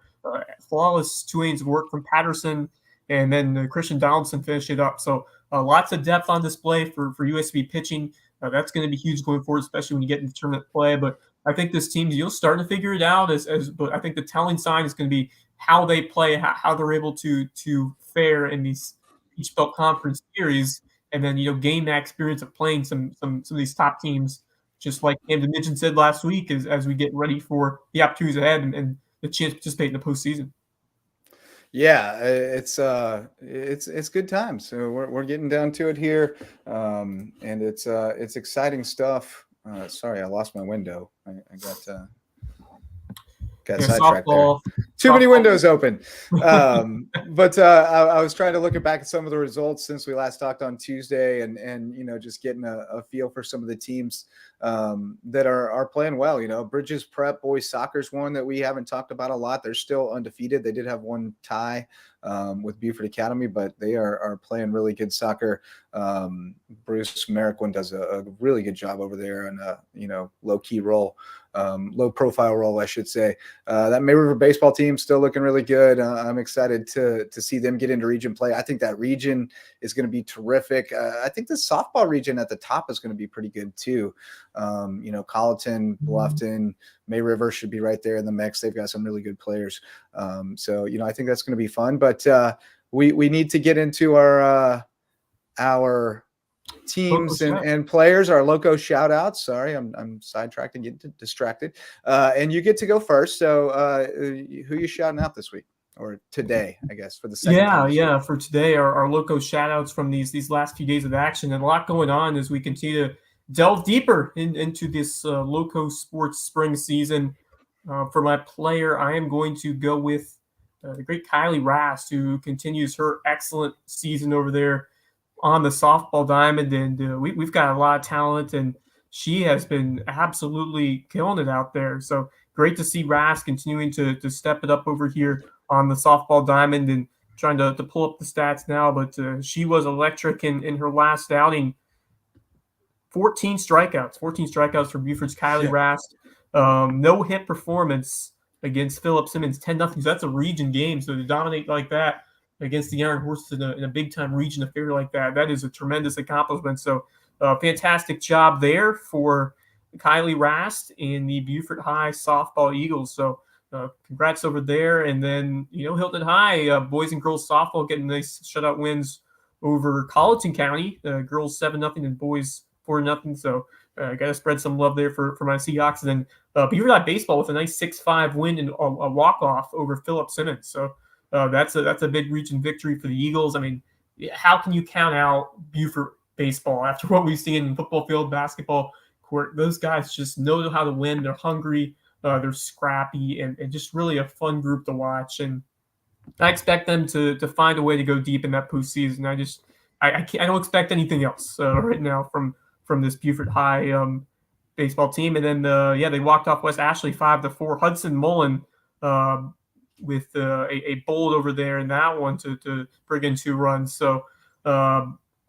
flawless 2 innings of work from Patterson, and then Christian Donaldson finished it up. So lots of depth on display for USB pitching. That's going to be huge going forward, especially when you get into tournament play. But I think this team, you'll start to figure it out. But I think the telling sign is going to be how they play, how they're able to fare in these Peach Belt Conference series, and then gain that experience of playing some of these top teams, just like Camden Midgen said last week, as we get ready for the opportunities ahead and the chance to participate in the postseason. Yeah, it's good times. So we're getting down to it here, and it's exciting stuff. Sorry, I lost my window. I got sidetracked there. Too many windows open. But I was trying to look back at some of the results since we last talked on Tuesday, and just getting a feel for some of the teams that are playing well. Bridges Prep boys soccer's one that we haven't talked about a lot. They're still undefeated. They did have one tie with Beaufort Academy, but they are playing really good soccer. Bruce Merriquin does a really good job over there in a low key role. low profile role, I should say. That May River baseball team still looking really good. I'm excited to see them get into region play. I think that region is going to be terrific. I think the softball region at the top is going to be pretty good too. Colleton, Bluffton, May River should be right there in the mix. They've got some really good players. So I think that's going to be fun, but we need to get into our teams and players, our Loco shout outs. Sorry, I'm sidetracked and getting distracted. And you get to go first. So who you shouting out this week or today, I guess, for the second time? Yeah. For today, our Loco shout outs from these last few days of action, and a lot going on as we continue to delve deeper into this Loco sports spring season. For my player, I am going to go with the great Kylie Rast, who continues her excellent season over there on the softball diamond, and we've got a lot of talent, and she has been absolutely killing it out there. So great to see Rast continuing to step it up over here on the softball diamond, and trying to pull up the stats now, but she was electric in her last outing. 14 strikeouts for Buford's Kylie Rast. No hit performance against Philip Simmons, 10-0. So that's a region game, so to dominate like that against the Iron Horses in a big-time region affair like that is a tremendous accomplishment. So fantastic job there for Kylie Rast and the Beaufort High softball Eagles. So congrats over there. And then, Hilton High, boys and girls softball getting nice shutout wins over Colleton County. Girls 7-0 and boys 4-0. So got to spread some love there for my Seahawks. And then Beaver High baseball with a nice 6-5 win and a walk-off over Philip Simmons. So that's a big region victory for the Eagles. I mean, how can you count out Beaufort baseball after what we've seen in football field, basketball court? Those guys just know how to win. They're hungry. They're scrappy, and just really a fun group to watch. And I expect them to find a way to go deep in that postseason. I don't expect anything else right now from this Beaufort High baseball team. And then they walked off West Ashley 5-4. Hudson Mullen with a bold over there in that one to bring in 2 runs. So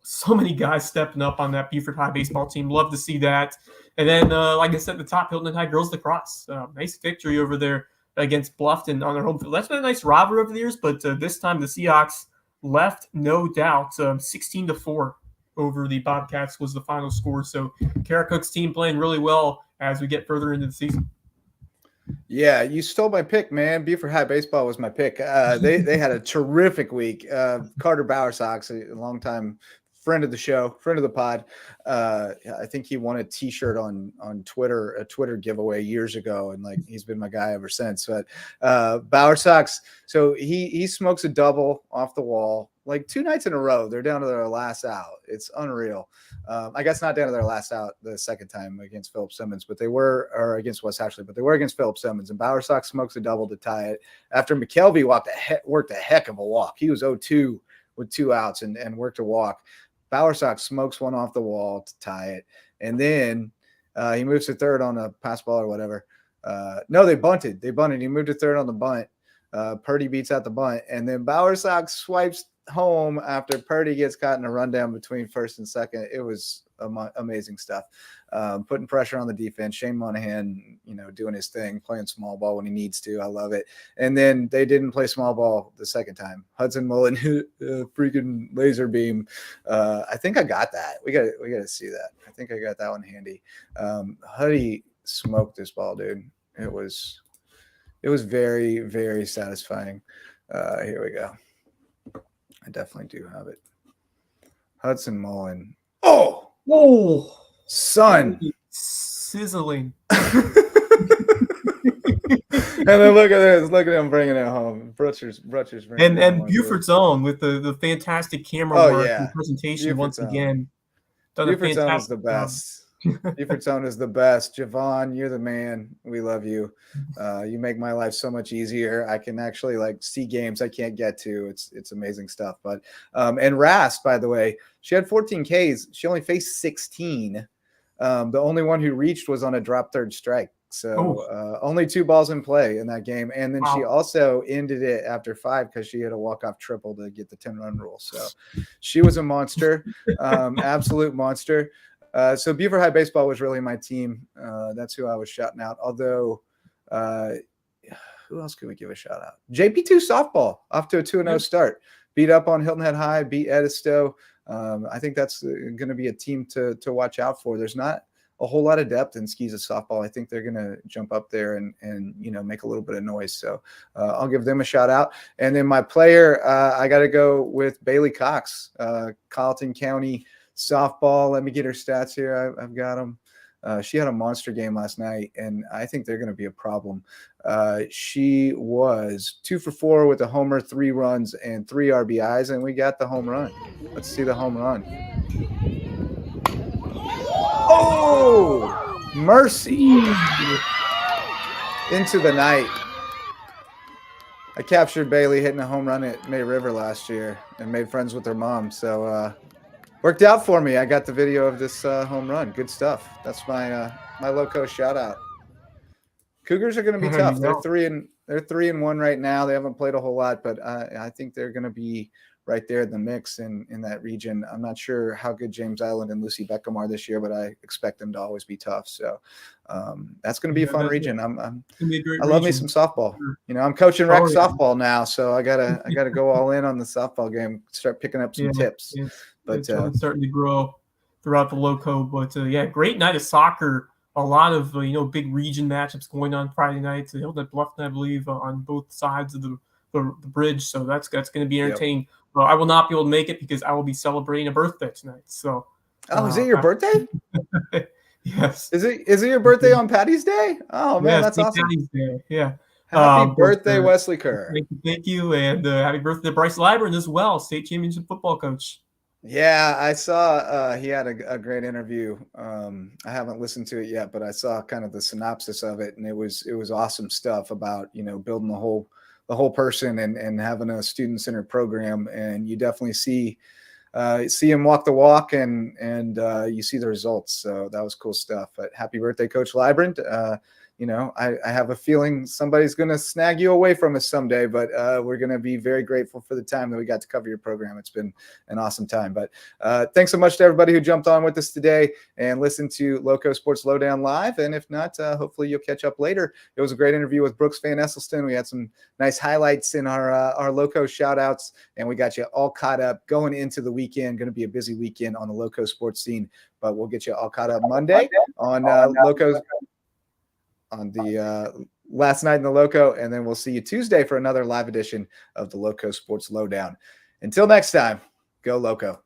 so many guys stepping up on that Beaufort High baseball team. Love to see that. And then, like I said, the top, Hilton High girls lacrosse. Nice victory over there against Bluffton on their home field. That's been a nice rivalry over the years, but this time the Seahawks left no doubt. 16-4 over the Bobcats was the final score. So Kerr Cook's team playing really well as we get further into the season. Yeah, you stole my pick, man. Beaufort High baseball was my pick. They had a terrific week. Carter Bowersox, a longtime friend of the show, friend of the pod. I think he won a T-shirt on Twitter, a Twitter giveaway years ago, and he's been my guy ever since. But Bowersox, so he smokes a double off the wall 2 nights in a row. They're down to their last out. It's unreal. I guess not down to their last out the second time against Philip Simmons, but or against West Ashley, but they were against Philip Simmons. And Bowersox smokes a double to tie it after McKelvey worked a heck of a walk. He was 0-2 with 2 outs and worked a walk. Bowersox smokes one off the wall to tie it. And then he moves to third on a pass ball or whatever. No, they bunted. He moved to third on the bunt. Purdy beats out the bunt. And then Bowersox swipes home after Purdy gets caught in a rundown between first and second. It was amazing stuff. Putting pressure on the defense. Shane Monahan, doing his thing, playing small ball when he needs to. I love it. And then they didn't play small ball the second time. Hudson Mullen, freaking laser beam. I think I got that. We got to see that. I think I got that one handy. Huddy smoked this ball, dude. It was very, very satisfying. Here we go. I definitely do have it. Hudson Mullen. Oh, son. Sizzling. And then look at this. Look at him bringing it home. Brutcher's bringing it home. And Beaufort's own with the fantastic camera work and presentation once again. Beaufort's own is the best. Beaufort's own is the best. Javon, you're the man. We love you. You make my life so much easier. I can actually see games I can't get to. It's amazing stuff. But and Rast, by the way, she had 14 Ks. She only faced 16. The only one who reached was on a drop third strike. So only 2 balls in play in that game. And then she also ended it after 5 because she had a walk-off triple to get the 10-run rule. So she was a monster, absolute monster. So Beaver High Baseball was really my team. That's who I was shouting out. Although, who else could we give a shout out? JP2 softball off to a 2-0 start. Beat up on Hilton Head High, beat Edisto. I think that's going to be a team to watch out for. There's not a whole lot of depth in skis of softball. I think they're going to jump up there and make a little bit of noise. So I'll give them a shout out. And then my player, I got to go with Bailey Cox, Colleton County softball. Let me get her stats here. I've got them. She had a monster game last night, and I think they're going to be a problem. She was 2 for 4 with a homer, 3 runs, and 3 RBIs, and we got the home run. Let's see the home run. Oh, mercy. Into the night. I captured Bailey hitting a home run at May River last year and made friends with her mom. So worked out for me. I got the video of this home run. Good stuff. That's my my Loco shout out. Cougars are going to be tough. They're 3-1 right now. They haven't played a whole lot, but I think they're going to be right there in the mix in that region. I'm not sure how good James Island and Lucy Beckham are this year, but I expect them to always be tough. So that's going to be a fun region. I love me some softball. I'm coaching rec softball now, so I gotta go all in on the softball game. Start picking up some tips. But it's starting to grow throughout the Loco. But great night of soccer. A lot of big region matchups going on Friday nights. Hilton at Bluffton, I believe, on both sides of the bridge. So that's going to be entertaining. Yep. I will not be able to make it because I will be celebrating a birthday tonight. So, is it your birthday? Yes. Is it your birthday on Patty's Day? Oh man, that's awesome. Patty's Day. Yeah. Happy birthday, Wesley Kerr. Thank you, and happy birthday, Bryce Liburn as well, state championship football coach. Yeah, I saw he had a great interview. I haven't listened to it yet, but I saw kind of the synopsis of it, and it was awesome stuff about building the whole person and having a student-centered program. And you definitely see him walk the walk, and you see the results. So that was cool stuff. But happy birthday, Coach Librand. I have a feeling somebody's going to snag you away from us someday, but we're going to be very grateful for the time that we got to cover your program. It's been an awesome time. But thanks so much to everybody who jumped on with us today and listened to LowcoSports Lowdown live. And if not, hopefully you'll catch up later. It was a great interview with Brooks van Esselstyn. We had some nice highlights in our Loco shout outs, and we got you all caught up going into the weekend. Going to be a busy weekend on the Loco sports scene, but we'll get you all caught up Monday on Loco. On the last night in the Loco, and then we'll see you Tuesday for another live edition of the Loco Sports Lowdown. Until next time, go Loco.